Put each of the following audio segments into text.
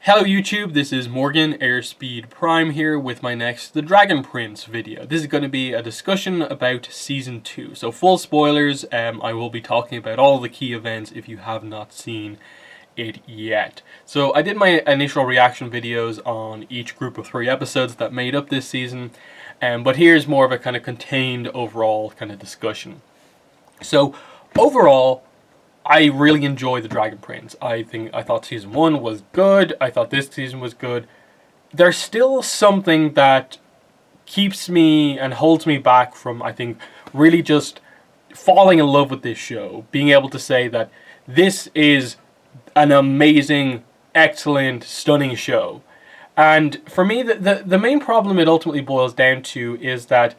Hello YouTube, this is Morgan Airspeed Prime here with my next The Dragon Prince video. This is going to be a discussion about Season 2. So full spoilers, I will be talking about all the key events if you have not seen it yet. So I did my initial reaction videos on each group of 3 episodes that made up this season, but here's more of a kind of contained overall kind of discussion. So overall, I really enjoy The Dragon Prince. I thought Season 1 was good. I thought this season was good. There's still something that keeps me and holds me back from, I think, really just falling in love with this show. Being able to say that this is an amazing, excellent, stunning show. And for me, the main problem it ultimately boils down to is that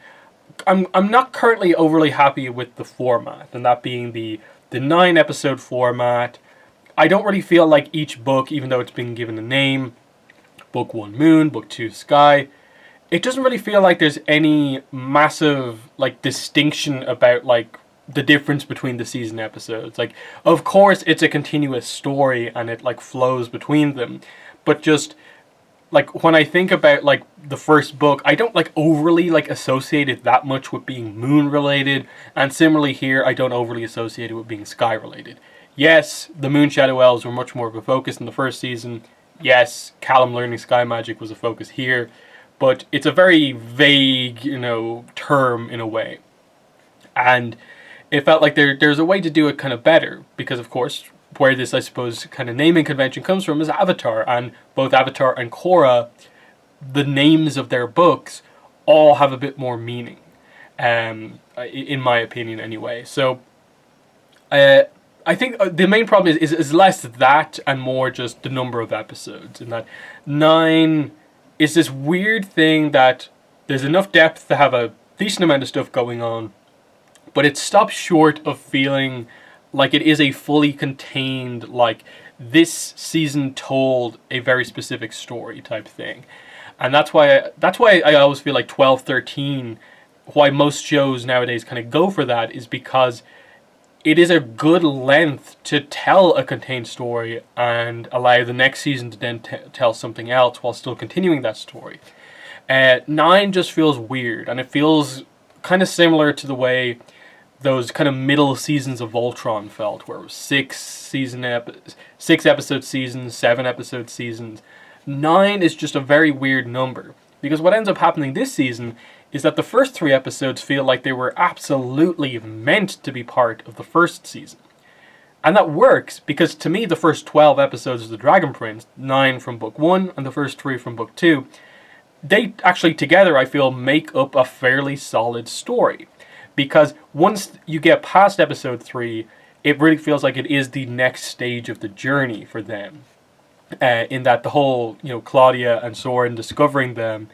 I'm not currently overly happy with the format, and that being the 9-episode format. I don't really feel like each book, even though it's been given a name, Book 1 Moon, Book 2 Sky, it doesn't really feel like there's any massive distinction about the difference between the season episodes. Of course it's a continuous story and it flows between them, but just when I think about the first book, I don't overly associate it that much with being moon related, and similarly here I don't overly associate it with being sky related. Yes, the Moon Shadow Elves were much more of a focus in the first season. Yes, Callum learning sky magic was a focus here, but it's a very vague, term in a way. And it felt like there's a way to do it kind of better, because of course where this, I suppose, kind of naming convention comes from is Avatar, and both Avatar and Korra, the names of their books all have a bit more meaning, in my opinion anyway. So I think the main problem is less that and more just the number of episodes, and that 9 is this weird thing that there's enough depth to have a decent amount of stuff going on, but it stops short of feeling like it is a fully contained, this season told a very specific story type thing. And that's why I always feel like 12, 13, why most shows nowadays kind of go for that, is because it is a good length to tell a contained story and allow the next season to then tell something else while still continuing that story. 9 just feels weird, and it feels kind of similar to the way those kind of middle seasons of Voltron felt, where it was 6 episode seasons, 7 episode seasons. 9 is just a very weird number, because what ends up happening this season is that the first 3 episodes feel like they were absolutely meant to be part of the first season. And that works, because to me the first 12 episodes of The Dragon Prince, 9 from Book 1 and the first 3 from Book 2, they actually together, I feel, make up a fairly solid story. Because once you get past episode 3, it really feels like it is the next stage of the journey for them. In that the whole, Claudia and Soren discovering them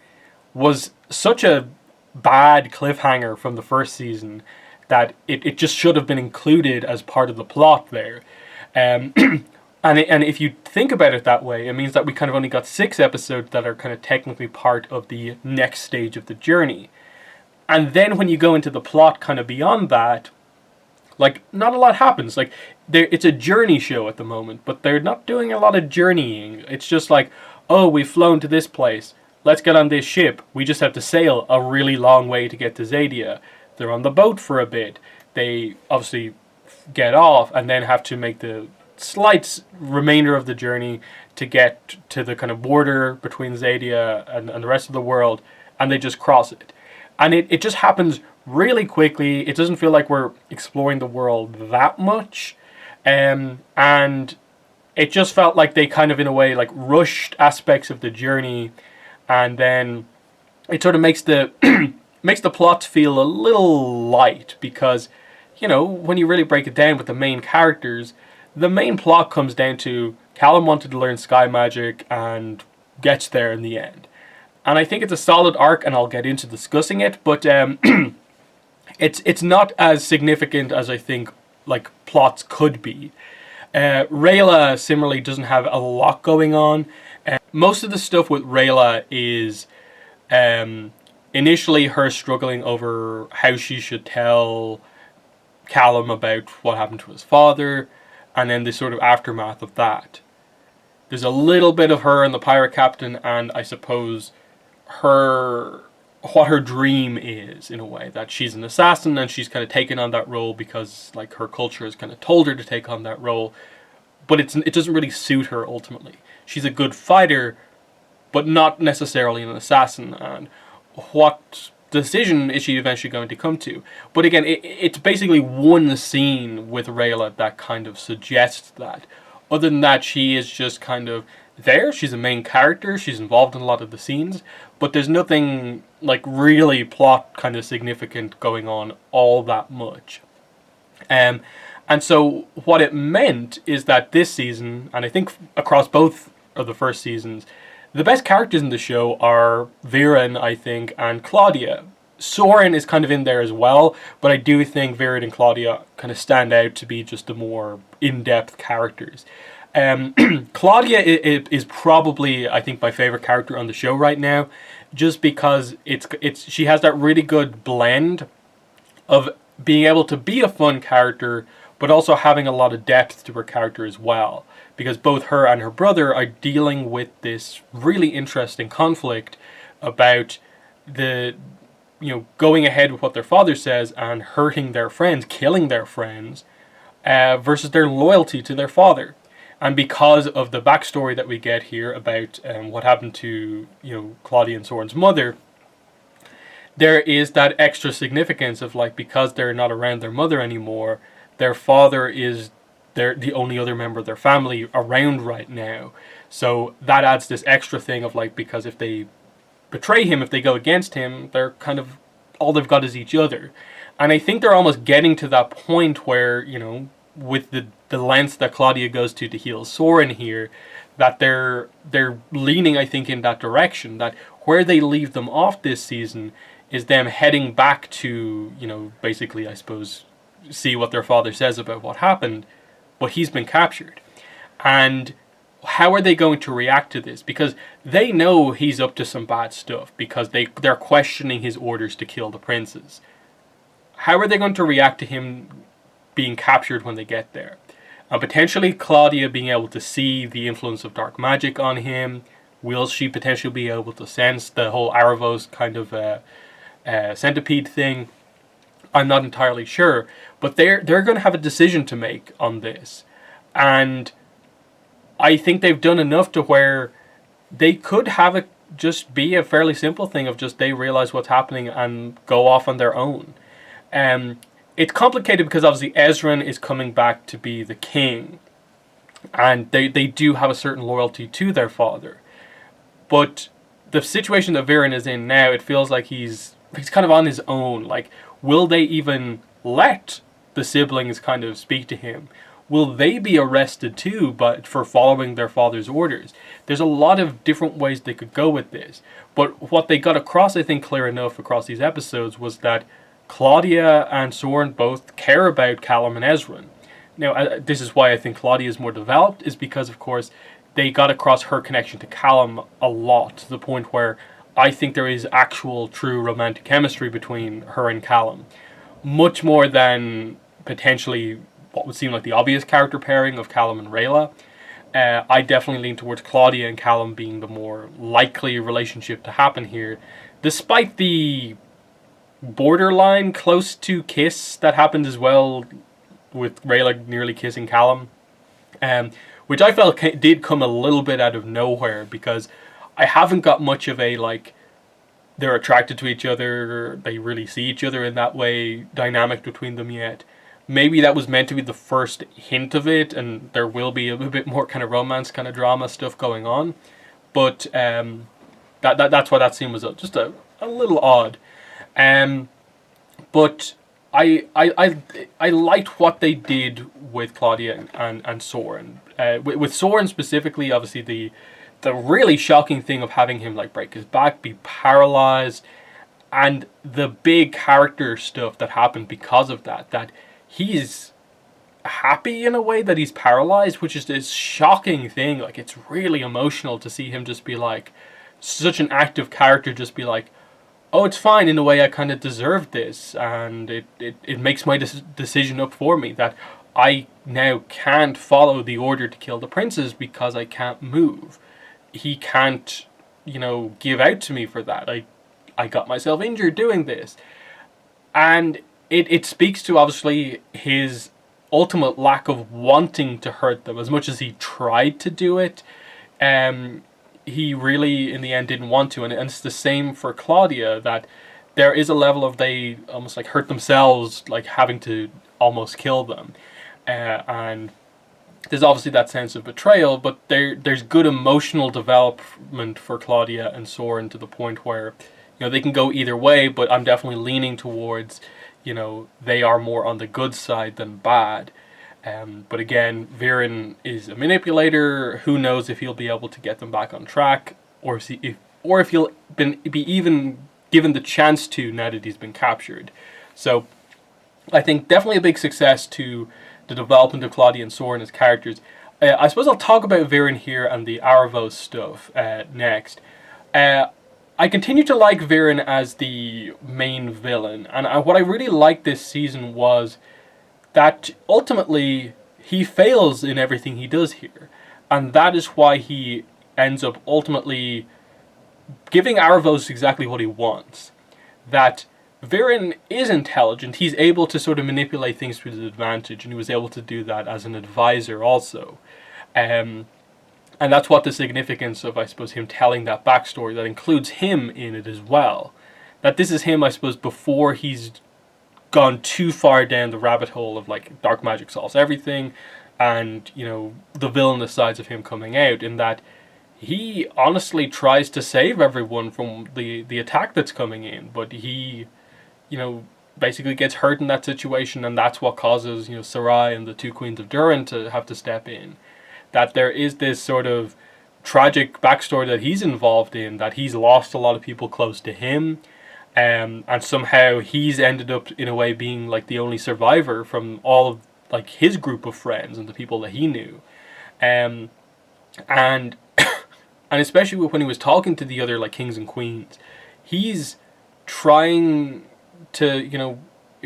was such a bad cliffhanger from the first season that it just should have been included as part of the plot there. And if you think about it that way, it means that we kind of only got 6 episodes that are kind of technically part of the next stage of the journey. And then when you go into the plot kind of beyond that, not a lot happens. It's a journey show at the moment, but they're not doing a lot of journeying. It's just oh, we've flown to this place. Let's get on this ship. We just have to sail a really long way to get to Zadia. They're on the boat for a bit. They obviously get off and then have to make the slight remainder of the journey to get to the kind of border between Zadia and the rest of the world, and they just cross it. And it just happens really quickly. It doesn't feel like we're exploring the world that much. And it just felt like they kind of, in a way, rushed aspects of the journey. And then it sort of makes the makes the plot feel a little light. Because, when you really break it down with the main characters, the main plot comes down to Callum wanted to learn sky magic and gets there in the end. And I think it's a solid arc, and I'll get into discussing it, but it's not as significant as I think plots could be. Rayla similarly doesn't have a lot going on. Most of the stuff with Rayla is initially her struggling over how she should tell Callum about what happened to his father, and then the sort of aftermath of that. There's a little bit of her and the pirate captain, and I suppose her what her dream is, in a way, that she's an assassin and she's kind of taken on that role because like her culture has kind of told her to take on that role, but it doesn't really suit her ultimately. She's a good fighter, but not necessarily an assassin. And what decision is she eventually going to come to? But again, it's basically one scene with Rayla that kind of suggests that. Other than that, she is just kind of there. She's a main character. She's involved in a lot of the scenes, but there's nothing like really plot kind of significant going on all that much. And so what it meant is that this season, and I think across both of the first seasons, the best characters in the show are Viren, I think, and Claudia. Soren is kind of in there as well, but I do think Viren and Claudia kind of stand out to be just the more in-depth characters. Claudia is probably, I think, my favorite character on the show right now, just because she has that really good blend of being able to be a fun character, but also having a lot of depth to her character as well. Because both her and her brother are dealing with this really interesting conflict about going ahead with what their father says and hurting their friends, killing their friends, versus their loyalty to their father. And because of the backstory that we get here about what happened to Claudia and Soren's mother, there is that extra significance of like, because they're not around their mother anymore, their father is the only other member of their family around right now. So that adds this extra thing of like, because if they betray him, if they go against him, they're kind of, all they've got is each other. And I think they're almost getting to that point where, with the lengths that Claudia goes to heal Soren here, that they're leaning, I think, in that direction, that where they leave them off this season is them heading back to, basically, I suppose, see what their father says about what happened, but he's been captured. And how are they going to react to this? Because they know he's up to some bad stuff, because they're questioning his orders to kill the princes. How are they going to react to him being captured when they get there? Potentially Claudia being able to see the influence of dark magic on him. Will she potentially be able to sense the whole Aravos kind of centipede thing? I'm not entirely sure, but they're going to have a decision to make on this, and I think they've done enough to where they could have it just be a fairly simple thing of just they realize what's happening and go off on their own. It's complicated because obviously Ezran is coming back to be the king, and they do have a certain loyalty to their father, but the situation that Viren is in now, it feels like he's kind of on his own. Like, will they even let the siblings kind of speak to him? Will they be arrested too, but for following their father's orders? There's a lot of different ways they could go with this. But what they got across, I think, clear enough across these episodes was that Claudia and Soren both care about Callum and Ezran. Now, this is why I think Claudia is more developed, is because, of course, they got across her connection to Callum a lot, to the point where I think there is actual, true romantic chemistry between her and Callum. Much more than potentially what would seem like the obvious character pairing of Callum and Rayla. I definitely lean towards Claudia and Callum being the more likely relationship to happen here, despite the borderline close to kiss that happened as well, with Rayla nearly kissing Callum, which I felt did come a little bit out of nowhere, because I haven't got much of a like they're attracted to each other, they really see each other in that way dynamic between them yet. Maybe that was meant to be the first hint of it, and there will be a bit more kind of romance, kind of drama stuff going on. But that's why that scene was just a little odd. But I liked what they did with Claudia and Soren. With Soren specifically, obviously the really shocking thing of having him like break his back, be paralyzed, and the big character stuff that happened because of that he's happy in a way that he's paralyzed, which is this shocking thing. Like, it's really emotional to see him just be like, such an active character, just be like, oh, it's fine, in a way I kind of deserved this, and it makes my decision up for me, that I now can't follow the order to kill the princes because I can't move. He can't, give out to me for that. I got myself injured doing this. And it speaks to, obviously, his ultimate lack of wanting to hurt them. As much as he tried to do it, he really, in the end, didn't want to. And it's the same for Claudia, that there is a level of they almost like hurt themselves, like having to almost kill them. And there's obviously that sense of betrayal, but there's good emotional development for Claudia and Soren to the point where, they can go either way, but I'm definitely leaning towards, they are more on the good side than bad. But again, Viren is a manipulator. Who knows if he'll be able to get them back on track, or if he'll be even given the chance to now that he's been captured. So I think definitely a big success to the development of Claudia and Soren as characters. I suppose I'll talk about Viren here and the Aravos stuff next. I continue to like Viren as the main villain, and what I really liked this season was that ultimately he fails in everything he does here, and that is why he ends up ultimately giving Aravos exactly what he wants. That Viren is intelligent, he's able to sort of manipulate things to his advantage, and he was able to do that as an advisor also. And that's what the significance of, I suppose, him telling that backstory that includes him in it as well. That this is him, I suppose, before he's gone too far down the rabbit hole of like dark magic solves everything, and the villainous sides of him coming out, in that he honestly tries to save everyone from the attack that's coming in, but he basically gets hurt in that situation, and that's what causes Sarai and the two Queens of Durin to have to step in. That there is this sort of tragic backstory that he's involved in, that he's lost a lot of people close to him, and somehow he's ended up in a way being like the only survivor from all of like his group of friends and the people that he knew, and and especially when he was talking to the other like kings and queens, he's trying to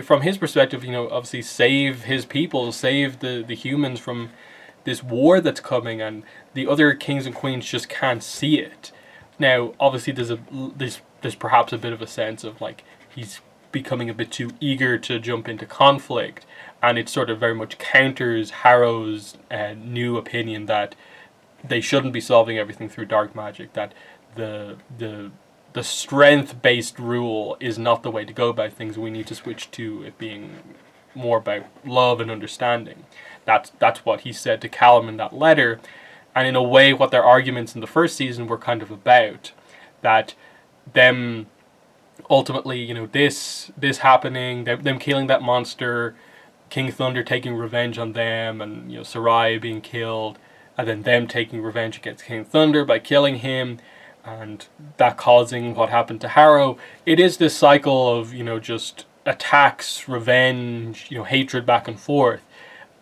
from his perspective obviously save his people, save the humans from this war that's coming, and the other kings and queens just can't see it. Now, obviously, there's perhaps a bit of a sense of like he's becoming a bit too eager to jump into conflict, and it sort of very much counters Harrow's new opinion that they shouldn't be solving everything through dark magic. That the strength-based rule is not the way to go about things. We need to switch to it being more about love and understanding. That's what he said to Callum in that letter, and in a way what their arguments in the first season were kind of about. That them ultimately, this happening, them killing that monster, King Thunder taking revenge on them, and Sarai being killed, and then them taking revenge against King Thunder by killing him, and that causing what happened to Harrow. It is this cycle of just attacks, revenge, hatred back and forth.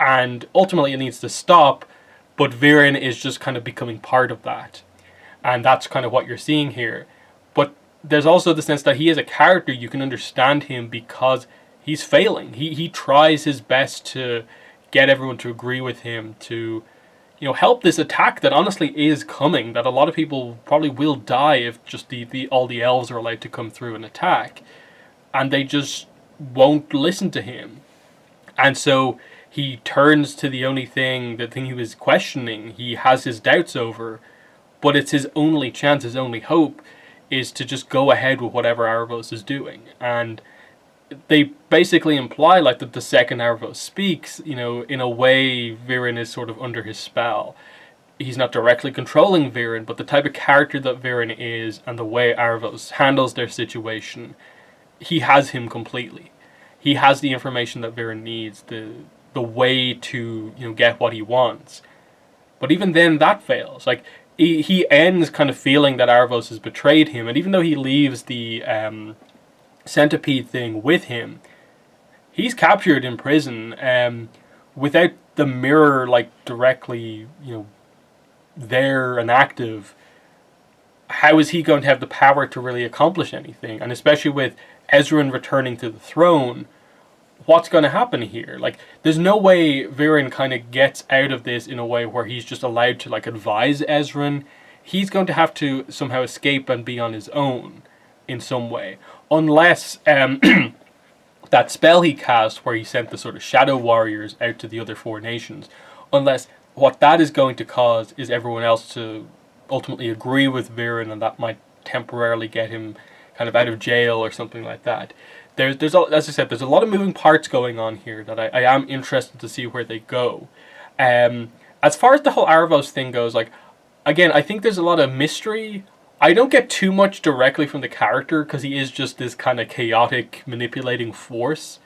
And ultimately it needs to stop, but Viren is just kind of becoming part of that. And that's kind of what you're seeing here. But there's also the sense that he is a character, you can understand him because he's failing. He tries his best to get everyone to agree with him, to help this attack that honestly is coming, that a lot of people probably will die if just all the elves are allowed to come through and attack. And they just won't listen to him. And so he turns to the thing he was questioning, he has his doubts over, but it's his only chance, his only hope, is to just go ahead with whatever Aravos is doing. And they basically imply like that the second Aravos speaks, in a way Viren is sort of under his spell. He's not directly controlling Viren, but the type of character that Viren is and the way Aravos handles their situation, he has him completely. He has the information that Viren needs, the way to get what he wants. But even then that fails. Like he ends kind of feeling that Aravos has betrayed him, and even though he leaves the centipede thing with him, he's captured in prison without the mirror like directly there and active. How is he going to have the power to really accomplish anything? And especially with Ezran returning to the throne, what's going to happen here? Like, there's no way Viren kind of gets out of this in a way where he's just allowed to, like, advise Ezran. He's going to have to somehow escape and be on his own in some way. Unless that spell he cast where he sent the sort of shadow warriors out to the other four nations, unless what that is going to cause is everyone else to ultimately agree with Viren, and that might temporarily get him kind of out of jail or something like that. There's as I said, there's a lot of moving parts going on here that I am interested to see where they go. As far as the whole Arvos thing goes, like, again, I think there's a lot of mystery. I don't get too much directly from the character because he is just this kind of chaotic, manipulating force.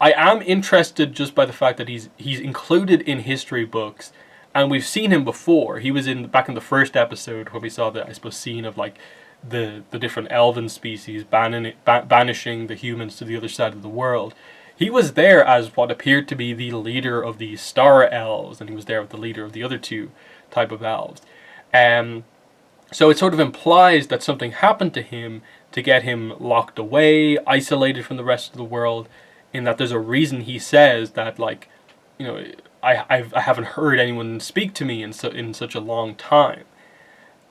I am interested just by the fact that he's included in history books, and we've seen him before. He was back in the first episode where we saw the, I suppose, scene of like the different elven species banishing the humans to the other side of the world. He was there as what appeared to be the leader of the star elves, and he was there with the leader of the other two type of elves. So it sort of implies that something happened to him to get him locked away, isolated from the rest of the world, in that there's a reason he says that, like, you know, I haven't heard anyone speak to me in such a long time.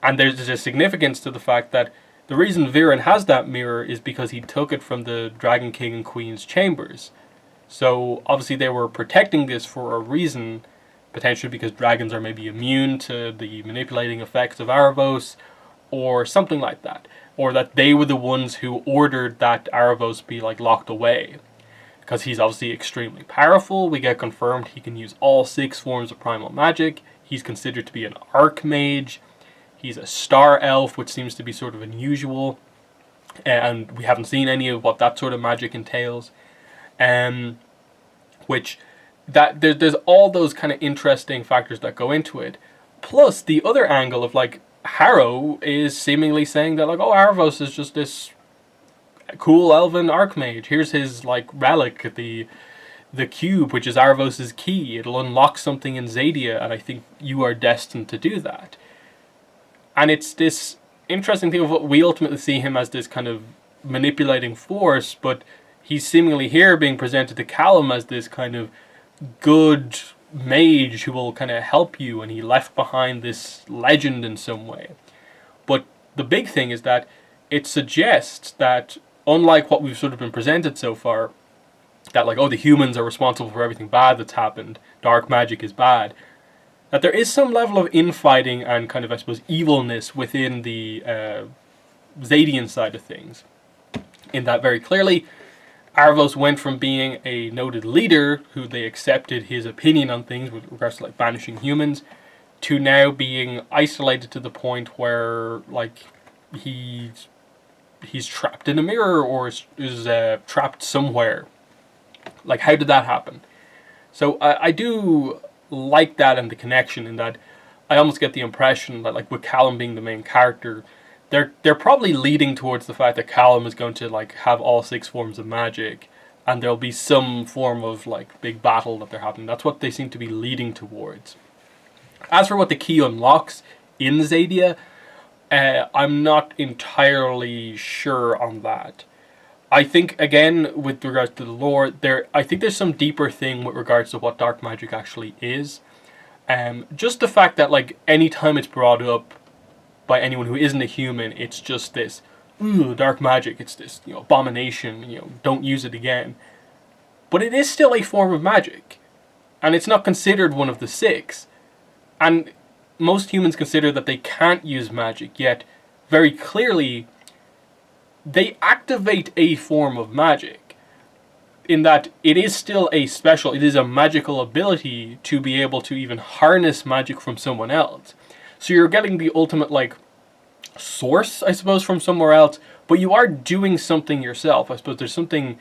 And there's a significance to the fact that the reason Viren has that mirror is because he took it from the Dragon King and Queen's chambers. So obviously they were protecting this for a reason, potentially because dragons are maybe immune to the manipulating effects of Arvos, or something like that. Or that they were the ones who ordered that Arvos be, like, locked away. Because he's obviously extremely powerful. We get confirmed he can use all 6 forms of primal magic. He's considered to be an archmage. He's a star elf, which seems to be sort of unusual. And we haven't seen any of what that sort of magic entails. Which, there's all those kind of interesting factors that go into it. Plus, the other angle of, like, Harrow is seemingly saying that, like, oh, Arvos is just this cool elven archmage. Here's his, like, relic, the cube, which is Arvos' key. It'll unlock something in Zadia, and I think you are destined to do that. And it's this interesting thing of what we ultimately see him as this kind of manipulating force, but he's seemingly here being presented to Callum as this kind of good mage who will kind of help you, and he left behind this legend in some way. But the big thing is that it suggests that, unlike what we've sort of been presented so far, that, like, oh, the humans are responsible for everything bad that's happened, dark magic is bad, that there is some level of infighting and kind of, I suppose, evilness within the Zadian side of things. In that, very clearly, Arvos went from being a noted leader who they accepted his opinion on things with regards to, like, banishing humans, to now being isolated to the point where, like, he's trapped in a mirror or is trapped somewhere. Like, how did that happen? So I do like that and the connection, in that I almost get the impression that, like, with Callum being the main character, they're probably leading towards the fact that Callum is going to, like, have all 6 forms of magic, and there'll be some form of, like, big battle that they're having. That's what they seem to be leading towards. As for what the key unlocks in Zadia, I'm not entirely sure on that. I think, again, with regards to the lore, I think there's some deeper thing with regards to what dark magic actually is. Just the fact that, like, anytime it's brought up by anyone who isn't a human, it's just this, ooh, dark magic, it's this, you know, abomination, you know, don't use it again. But it is still a form of magic, and it's not considered one of the 6. And most humans consider that they can't use magic, yet very clearly they activate a form of magic, in that it is still it is a magical ability to be able to even harness magic from someone else. So you're getting the ultimate, like, source, I suppose, from somewhere else, but you are doing something yourself. I suppose there's something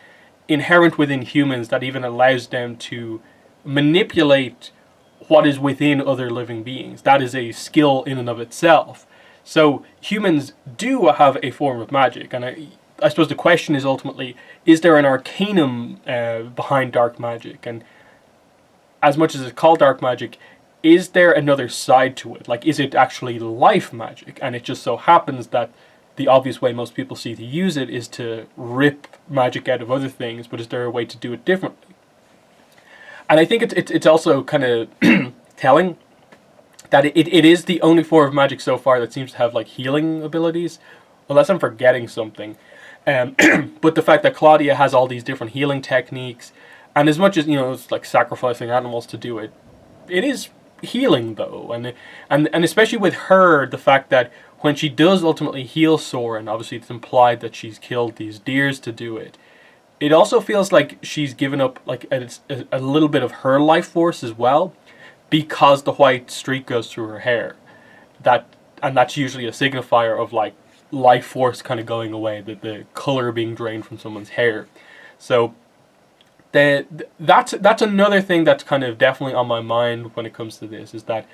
inherent within humans that even allows them to manipulate what is within other living beings. That is a skill in and of itself. So humans do have a form of magic, and I suppose the question is ultimately, is there an arcanum behind dark magic? And as much as it's called dark magic, is there another side to it? Like, is it actually life magic? And it just so happens that the obvious way most people see to use it is to rip magic out of other things, but is there a way to do it differently? And I think it's also kind of telling that it is the only form of magic so far that seems to have like healing abilities, unless I'm forgetting something. But the fact that Claudia has all these different healing techniques, and as much as, you know, it's like sacrificing animals to do it, it is healing though, and especially with her, the fact that when she does ultimately heal Soren, obviously it's implied that she's killed these deers to do it. It also feels like she's given up like a little bit of her life force as well, because the white streak goes through her hair. That's usually a signifier of like life force kind of going away, the color being drained from someone's hair. So that's another thing that's kind of definitely on my mind when it comes to this, is that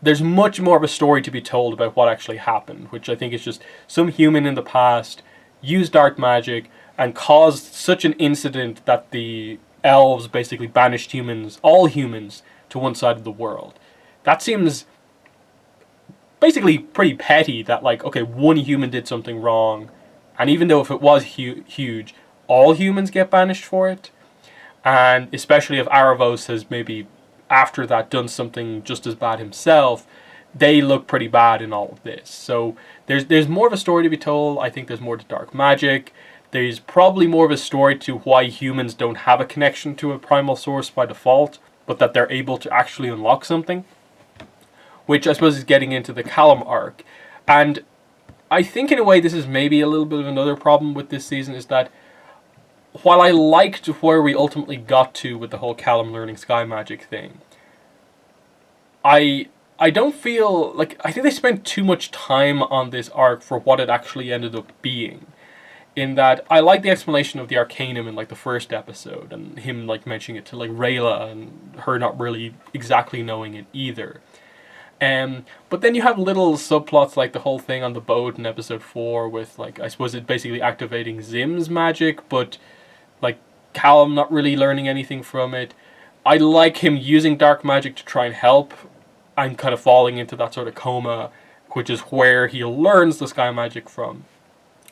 there's much more of a story to be told about what actually happened, which I think is just some human in the past used dark magic and caused such an incident that the elves basically banished humans, all humans, to one side of the world. That seems basically pretty petty, that like, okay, one human did something wrong, and even though if it was huge, all humans get banished for it. And especially if Aravos has maybe after that done something just as bad himself, they look pretty bad in all of this. So there's more of a story to be told. I think there's more to dark magic. There's probably more of a story to why humans don't have a connection to a primal source by default, but that they're able to actually unlock something, which I suppose is getting into the Callum arc. And I think in a way this is maybe a little bit of another problem with this season, is that while I liked where we ultimately got to with the whole Callum learning sky magic thing, I don't feel like, I think they spent too much time on this arc for what it actually ended up being. In that, I like the explanation of the Arcanum in like the first episode, and him like mentioning it to like Rayla, and her not really exactly knowing it either. But then you have little subplots like the whole thing on the boat in episode 4 with like, I suppose it basically activating Zim's magic, but like Callum not really learning anything from it. I like him using dark magic to try and help, and kind of falling into that sort of coma, which is where he learns the sky magic from.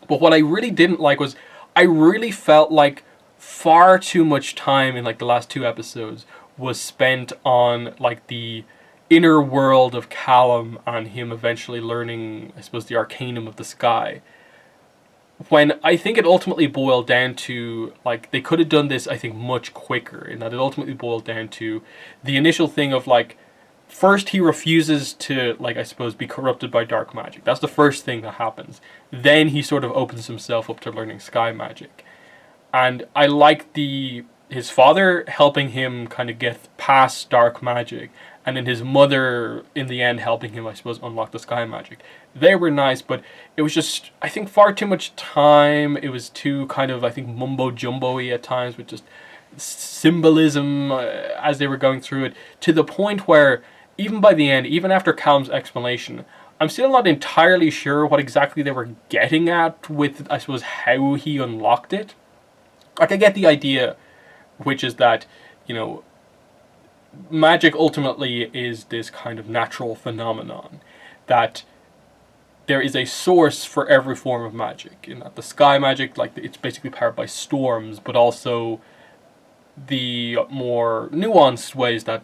But what I really didn't like was, I really felt like far too much time in like the last 2 episodes was spent on like the inner world of Callum and him eventually learning, I suppose, the Arcanum of the sky. When I think it ultimately boiled down to, like, they could have done this, I think, much quicker, in that it ultimately boiled down to the initial thing of, like, first he refuses to, like, I suppose, be corrupted by dark magic. That's the first thing that happens. Then he sort of opens himself up to learning sky magic. And I like his father helping him kind of get past dark magic, and then his mother, in the end, helping him, I suppose, unlock the sky magic. They were nice, but it was just, I think, far too much time. It was too kind of, I think, mumbo-jumbo-y at times, with just symbolism as they were going through it, to the point where, even by the end, even after Callum's explanation, I'm still not entirely sure what exactly they were getting at with, I suppose, how he unlocked it. Like, I get the idea, which is that, you know, magic ultimately is this kind of natural phenomenon, that there is a source for every form of magic, in that the sky magic, like, it's basically powered by storms, but also the more nuanced ways that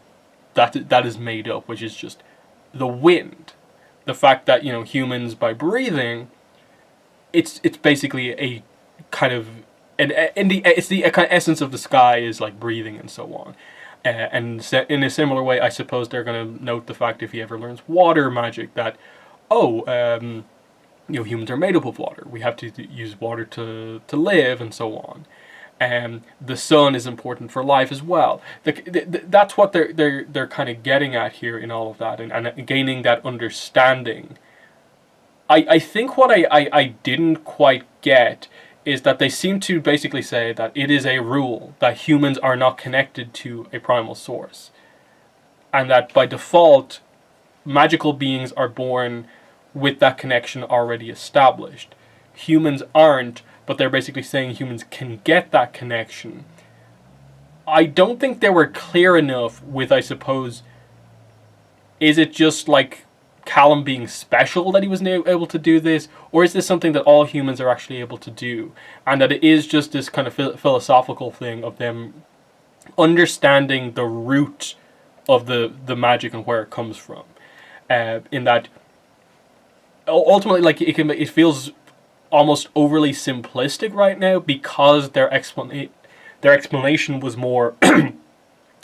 is made up, which is just the wind. The fact that, you know, humans, by breathing, it's basically a kind of, it's the kind of essence of the sky is like breathing and so on. And in a similar way, I suppose they're going to note the fact, if he ever learns water magic, that, you know, humans are made up of water. We have to use water to live and so on. The sun is important for life as well. That's what they're kind of getting at here in all of that, and gaining that understanding. I think what I didn't quite get is that they seem to basically say that it is a rule that humans are not connected to a primal source, and that by default, magical beings are born with that connection already established. Humans aren't, but they're basically saying humans can get that connection. I don't think they were clear enough with, I suppose, is it just like Callum being special that he was able to do this, or is this something that all humans are actually able to do, and that it is just this kind of philosophical thing of them understanding the root of the magic and where it comes from, in that ultimately, like, it feels almost overly simplistic right now because their explanation was more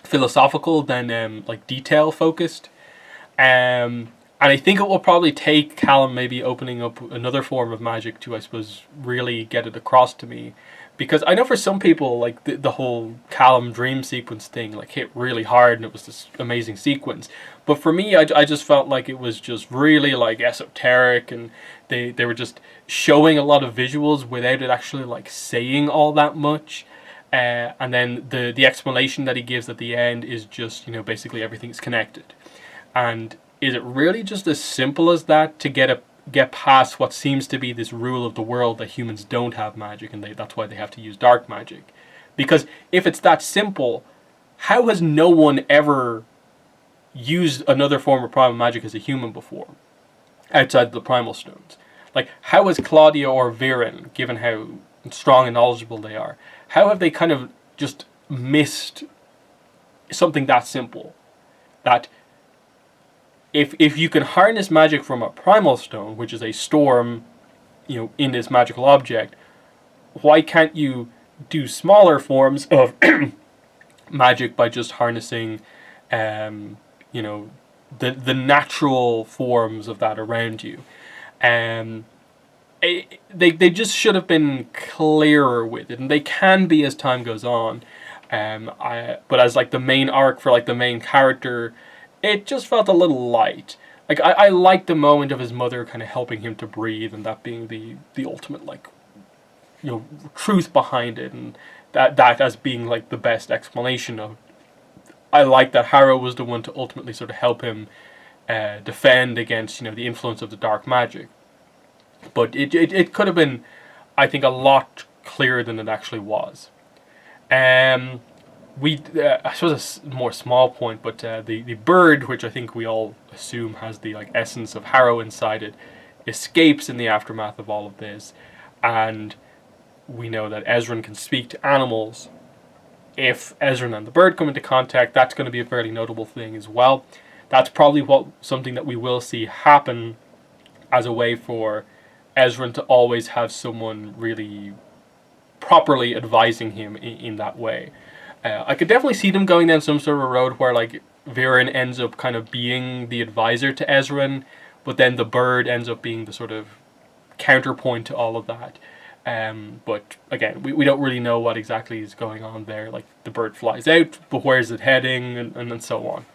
philosophical than like detail focused. And I think it will probably take Callum maybe opening up another form of magic to, I suppose, really get it across to me. Because I know for some people, like, the whole Callum dream sequence thing, like, hit really hard and it was this amazing sequence. But for me, I just felt like it was just really, like, esoteric, and they were just showing a lot of visuals without it actually, like, saying all that much. And then the explanation that he gives at the end is just, basically everything's connected. And is it really just as simple as that to get past what seems to be this rule of the world that humans don't have magic, and that's why they have to use dark magic? Because if it's that simple, how has no one ever used another form of primal magic as a human before, outside of the primal stones? Like, how has Claudia or Viren, given how strong and knowledgeable they are, how have they kind of just missed something that simple? That if you can harness magic from a primal stone, which is a storm, in this magical object, why can't you do smaller forms of magic by just harnessing, the natural forms of that around you? They just should have been clearer with it, and they can be as time goes on. But as like the main arc for like the main character, it just felt a little light. Like, I liked the moment of his mother kind of helping him to breathe, and that being the ultimate, like, truth behind it, and that as being like the best explanation of. I like that Harrow was the one to ultimately sort of help him defend against the influence of the dark magic. But it could have been, I think, a lot clearer than it actually was. I suppose a more small point, but the bird, which I think we all assume has the like essence of Harrow inside it, escapes in the aftermath of all of this, and we know that Ezran can speak to animals. If Ezran and the bird come into contact, that's going to be a fairly notable thing as well. That's probably something that we will see happen as a way for Ezran to always have someone really properly advising him in that way. I could definitely see them going down some sort of road where, like, Viren ends up kind of being the advisor to Ezran, but then the bird ends up being the sort of counterpoint to all of that. But again, we don't really know what exactly is going on there. Like, the bird flies out, but where is it heading, and so on.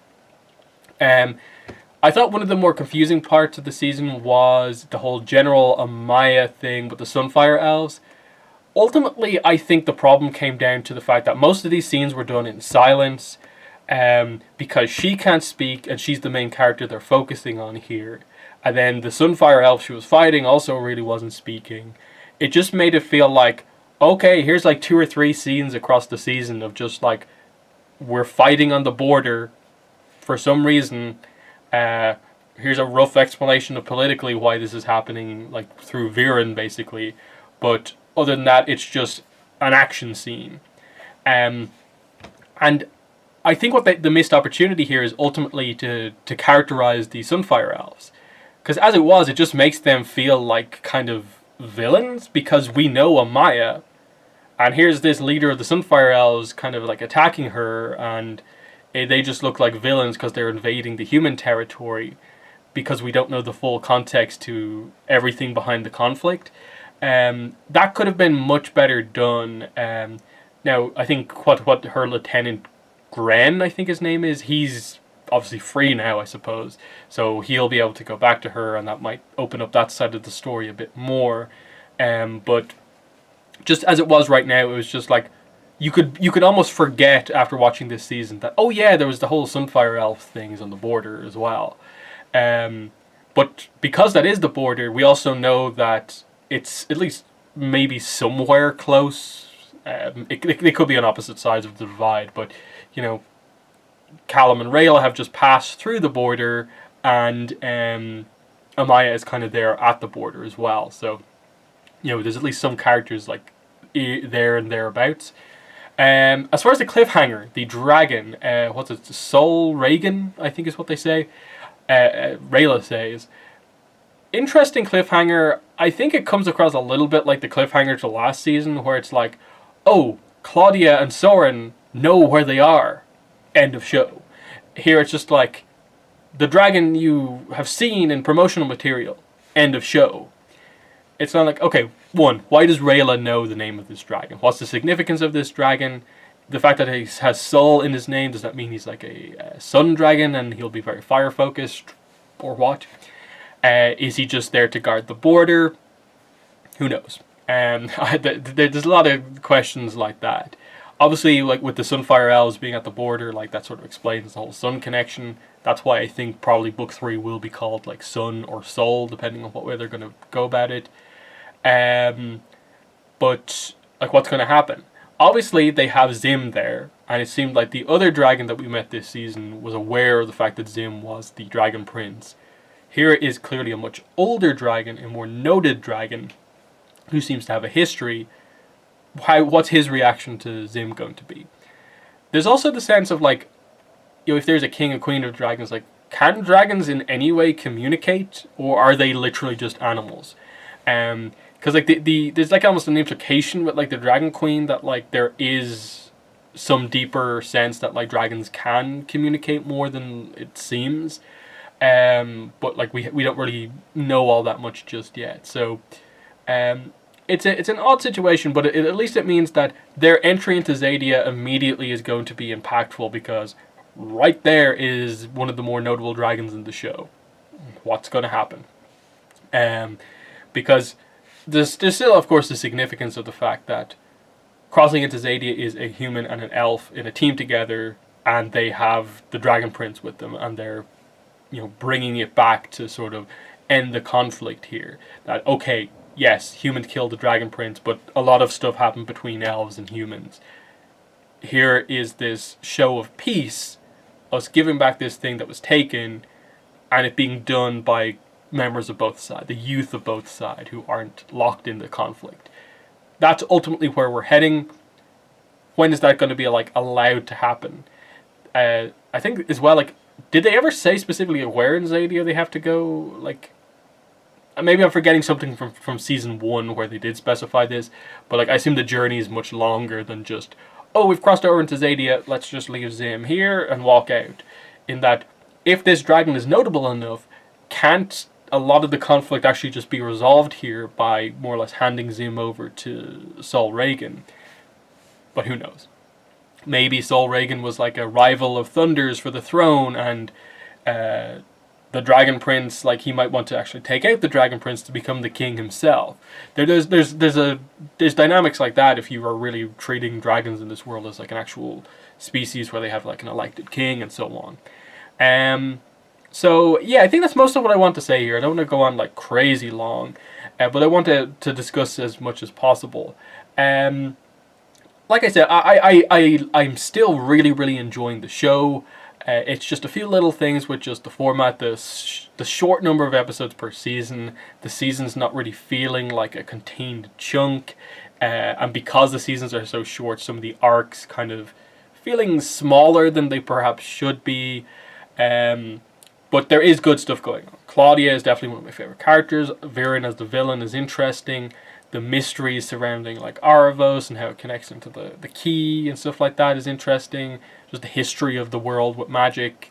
I thought one of the more confusing parts of the season was the whole general Amaya thing with the Sunfire Elves. Ultimately, I think the problem came down to the fact that most of these scenes were done in silence, because she can't speak, and she's the main character they're focusing on here. And then the Sunfire Elf she was fighting also really wasn't speaking. It just made it feel like, okay, here's like 2 or 3 scenes across the season of just like, we're fighting on the border for some reason. Here's a rough explanation of politically why this is happening, like through Viren basically. But other than that, it's just an action scene. And I think what the missed opportunity here is ultimately to characterize the Sunfire Elves. Because as it was, it just makes them feel like kind of villains, because we know Amaya, and here's this leader of the Sunfire Elves kind of like attacking her, and they just look like villains because they're invading the human territory, because we don't know the full context to everything behind the conflict. That could have been much better done. Now, I think what her lieutenant, Gren, I think his name is, he's obviously free now, I suppose. So he'll be able to go back to her, and that might open up that side of the story a bit more. But just as it was right now, it was just like, you could almost forget after watching this season that, oh yeah, there was the whole Sunfire Elf things on the border as well. But because that is the border, we also know that it's at least maybe somewhere close. They could be on opposite sides of the divide, but Callum and Rayla have just passed through the border, and Amaya is kind of there at the border as well. So, there's at least some characters like there and thereabouts. As far as the cliffhanger, the dragon, what's it, Sol Reagan, I think is what they say. Rayla says. Interesting cliffhanger. I think it comes across a little bit like the cliffhanger to last season, where it's like, oh, Claudia and Soren know where they are. End of show. Here it's just like, the dragon you have seen in promotional material. End of show. It's not like, okay, one, why does Rayla know the name of this dragon? What's the significance of this dragon? The fact that he has Sol in his name, does that mean he's like a sun dragon and he'll be very fire focused? Or what? Is he just there to guard the border? Who knows? There's a lot of questions like that. Obviously, like with the Sunfire Elves being at the border, like that sort of explains the whole sun connection. That's why I think probably book 3 will be called like Sun or Soul, depending on what way they're going to go about it. But like, what's going to happen? Obviously, they have Zim there, and it seemed like the other dragon that we met this season was aware of the fact that Zim was the Dragon Prince. Here is clearly a much older dragon, a more noted dragon, who seems to have a history. What's his reaction to Zim going to be? There's also the sense of like, if there's a king and queen of dragons, like, can dragons in any way communicate, or are they literally just animals? Because like there's like almost an implication with like the dragon queen that like there is some deeper sense that like dragons can communicate more than it seems. But like we don't really know all that much just yet. So it's an odd situation, but at least it means that their entry into Zadia immediately is going to be impactful, because right there is one of the more notable dragons in the show. What's going to happen? Because there's still, of course, the significance of the fact that crossing into Zadia is a human and an elf in a team together, and they have the Dragon Prince with them, and they're bringing it back to sort of end the conflict here. That, okay, yes, humans killed the Dragon Prince, but a lot of stuff happened between elves and humans. Here is this show of peace, us giving back this thing that was taken, and it being done by members of both sides, the youth of both sides, who aren't locked in the conflict. That's ultimately where we're heading. When is that going to be like allowed to happen? I think as well, like, did they ever say specifically where in Zadia they have to go? Like, maybe I'm forgetting something from season 1 where they did specify this, but like I assume the journey is much longer than just, oh, we've crossed over into Zadia, let's just leave Zim here and walk out. In that, if this dragon is notable enough, can't a lot of the conflict actually just be resolved here by more or less handing Zim over to Sol Reagan? But who knows? Maybe Sol Reagan was like a rival of Thunder's for the throne, and the Dragon Prince, like, he might want to actually take out the Dragon Prince to become the king himself. There's dynamics like that if you are really treating dragons in this world as like an actual species where they have like an elected king and so on. So yeah, I think that's most of what I want to say here. I don't want to go on like crazy long, but I want to discuss as much as possible. Like I said, I'm still really enjoying the show. It's just a few little things with just the format, the short number of episodes per season. The season's not really feeling like a contained chunk, and because the seasons are so short, some of the arcs kind of feeling smaller than they perhaps should be. But there is good stuff going on. Claudia is definitely one of my favorite characters. Viren as the villain is interesting. The mysteries surrounding like Aravos and how it connects into the key and stuff like that is interesting. Just the history of the world with magic,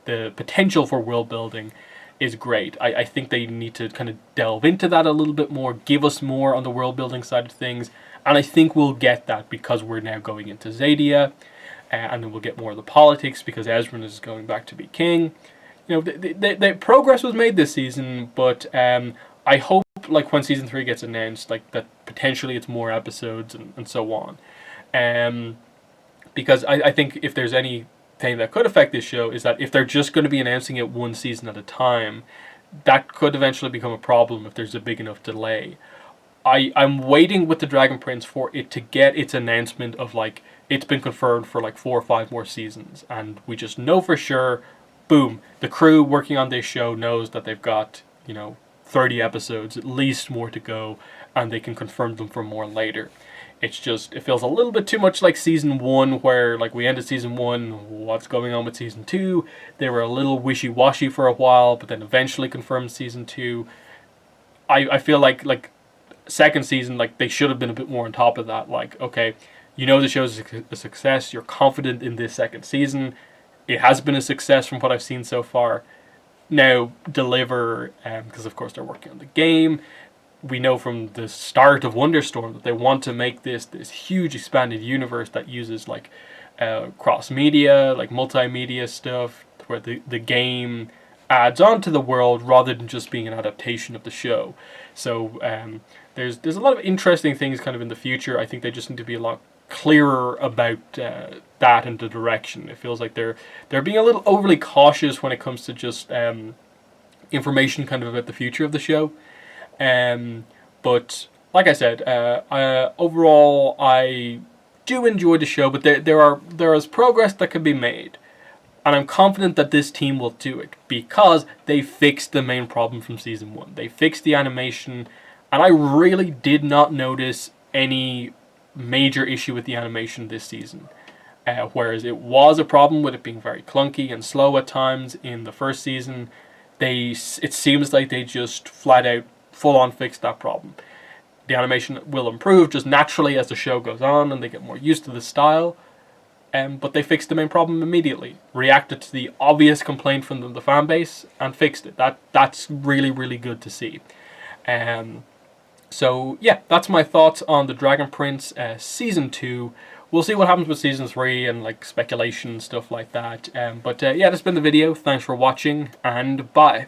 the potential for world building is great. I think they need to kind of delve into that a little bit more, give us more on the world building side of things, and I think we'll get that because we're now going into Zadia, and then we'll get more of the politics because Ezran is going back to be king. The progress was made this season, but I hope like when season 3 gets announced, like that potentially it's more episodes and so on. Because I think if there's anything that could affect this show is that if they're just going to be announcing it one season at a time, that could eventually become a problem if there's a big enough delay. I'm waiting with the Dragon Prince for it to get its announcement of like it's been confirmed for like 4 or 5 more seasons, and we just know for sure boom, the crew working on this show knows that they've got, 30 episodes, at least more to go, and they can confirm them for more later. It's just, it feels a little bit too much like season 1, where like we ended season 1, what's going on with season 2? They were a little wishy-washy for a while, but then eventually confirmed season 2. I feel like second season, like they should have been a bit more on top of that. Like, okay, the show's a success, you're confident in this second season. It has been a success from what I've seen so far. Now deliver, because of course they're working on the game. We know from the start of Wonderstorm that they want to make this huge expanded universe that uses like cross media, like multimedia stuff, where the game adds on to the world rather than just being an adaptation of the show. So there's a lot of interesting things kind of in the future. I think they just need to be a lot clearer about that and the direction. It feels like they're being a little overly cautious when it comes to just information kind of about the future of the show. But like I said, overall I do enjoy the show, but there is progress that can be made. And I'm confident that this team will do it because they fixed the main problem from season 1. They fixed the animation, and I really did not notice any major issue with the animation this season. Whereas it was a problem with it being very clunky and slow at times in the first season, it seems like they just flat out full on fixed that problem. The animation will improve just naturally as the show goes on and they get more used to the style. But they fixed the main problem immediately, reacted to the obvious complaint from the fan base, and fixed it. That's really, really good to see. So yeah, that's my thoughts on the Dragon Prince season 2. We'll see what happens with season 3 and like speculation and stuff like that. But yeah, that's been the video. Thanks for watching, and bye.